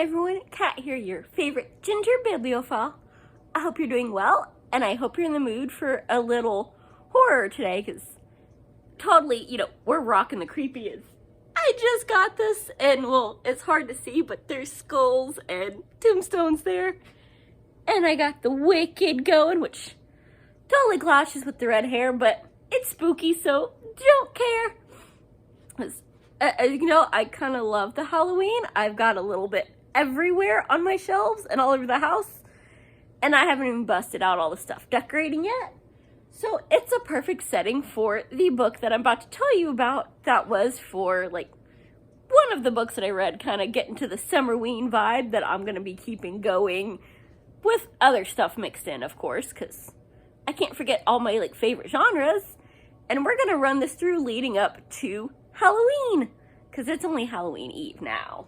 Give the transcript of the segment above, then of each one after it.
everyone, Kat here, your favorite ginger bibliophile. I hope you're doing well, and I hope you're in the mood for a little horror today, because totally, we're rocking the creepiest. I just got this, and well, it's hard to see, but there's skulls and tombstones there. And I got the Wicked going, which totally clashes with the red hair, but it's spooky, so don't care. As you know, I kind of love the Halloween. I've got a little bit everywhere on my shelves and all over the house. And I haven't even busted out all the stuff decorating yet. So it's a perfect setting for the book that I'm about to tell you about. That was for, one of the books that I read, kind of getting to the Summerween vibe that I'm going to be keeping going with other stuff mixed in, of course, because I can't forget all my, favorite genres. And we're going to run this through leading up to Halloween, because it's only Halloween Eve now.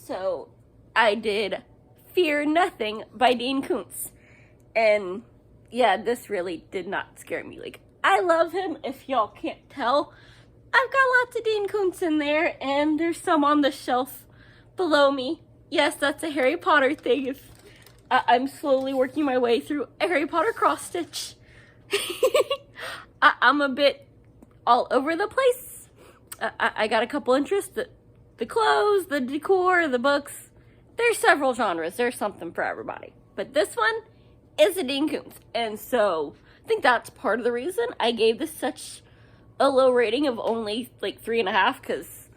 So I did Fear Nothing by Dean Koontz, and yeah, this really did not scare me. I love him, if y'all can't tell. I've got lots of Dean Koontz in there, and there's some on the shelf below me. Yes, that's a Harry Potter thing. If I'm slowly working my way through a Harry Potter cross stitch. I'm a bit all over the place. I got a couple interests, the clothes, the decor, the books. There's several genres. There's something for everybody. But this one is a Dean Koontz. And so I think that's part of the reason I gave this such a low rating of only 3.5, because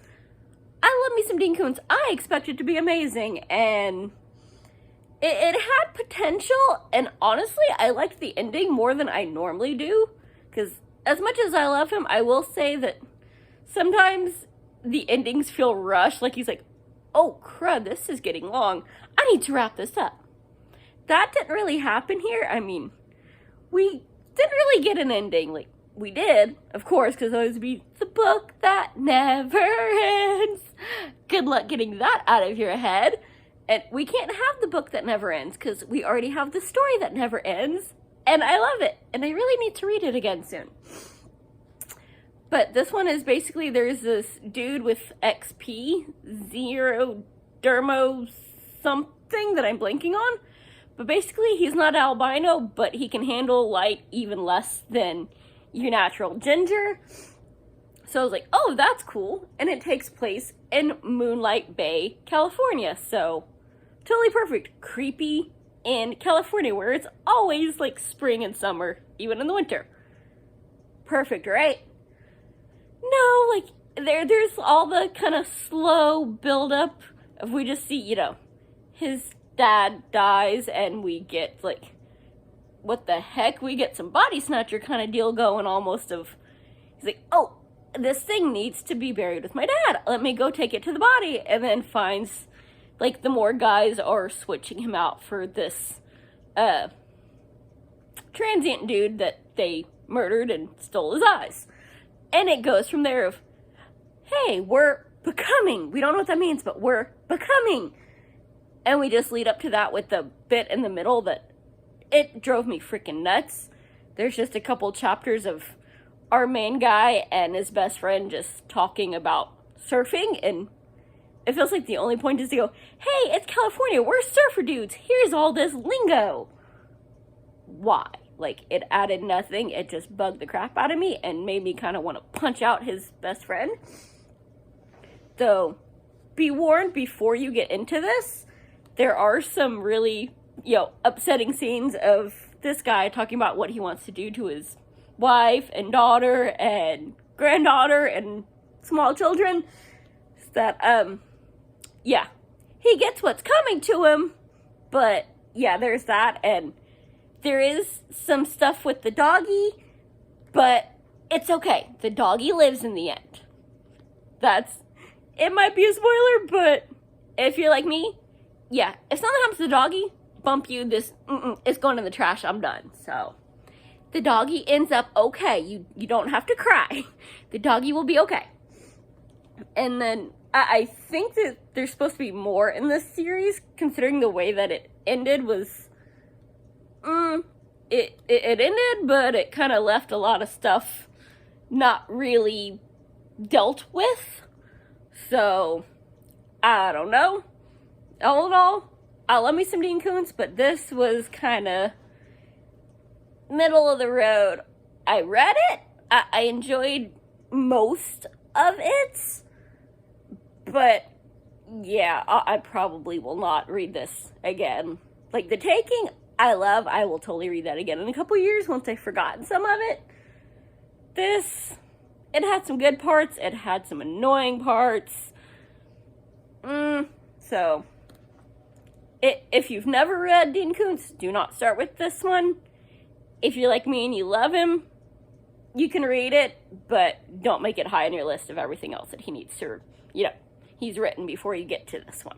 I love me some Dean Koontz. I expect it to be amazing, and it had potential, and honestly, I liked the ending more than I normally do, because as much as I love him, I will say that sometimes the endings feel rushed, he's oh crud, this is getting long, I need to wrap this up. That didn't really happen here. I mean, we didn't really get an ending. We did, of course, because it always be the book that never ends. Good luck getting that out of your head. And we can't have the book that never ends, because we already have the story that never ends. And I love it. And I really need to read it again soon. But this one is basically, there's this dude with XP, Zero Dermo something that I'm blanking on. But basically, he's not albino, but he can handle light even less than your natural ginger. So I was like, oh, that's cool. And it takes place in Moonlight Bay, California. So totally perfect. Creepy in California, where it's always spring and summer, even in the winter. Perfect, right? No, there's all the kind of slow build-up of, we just see, his dad dies, and we get, what the heck? We get some body snatcher kind of deal going almost of, he's like, oh, this thing needs to be buried with my dad. Let me go take it to the body. And then finds, the more guys are switching him out for this, transient dude that they murdered and stole his eyes. And it goes from there of, hey, we're becoming. We don't know what that means, but we're becoming. And we just lead up to that with the bit in the middle that it drove me freaking nuts. There's just a couple chapters of our main guy and his best friend just talking about surfing, and it feels like the only point is to go, hey, it's California, we're surfer dudes, here's all this lingo. Why? It added nothing. It just bugged the crap out of me and made me kind of want to punch out his best friend. So, be warned before you get into this, there are some really, upsetting scenes of this guy talking about what he wants to do to his wife and daughter and granddaughter and small children. That, yeah, he gets what's coming to him, but yeah, there's that, and there is some stuff with the doggie, but it's okay. The doggie lives in the end. It might be a spoiler, but if you're like me, yeah, if something happens to the doggie, bump you, it's going in the trash, I'm done. So, the doggie ends up okay. You don't have to cry. The doggie will be okay. And then, I think that there's supposed to be more in this series, considering the way that it ended was, it ended, but it kind of left a lot of stuff not really dealt with. So, I don't know. all in all, I love me some Dean Koontz, but this was kind of middle of the road. I read it. I enjoyed most of it, but yeah, I probably will not read this again. Like The Taking, I love. I will totally read that again in a couple years once I've forgotten some of it. This, it had some good parts. It had some annoying parts. So, if you've never read Dean Koontz, do not start with this one. If you're like me and you love him, you can read it, but don't make it high on your list of everything else that he needs to, he's written before you get to this one.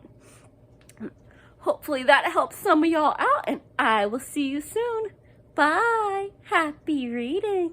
Hopefully that helps some of y'all out, and I will see you soon. Bye. Happy reading.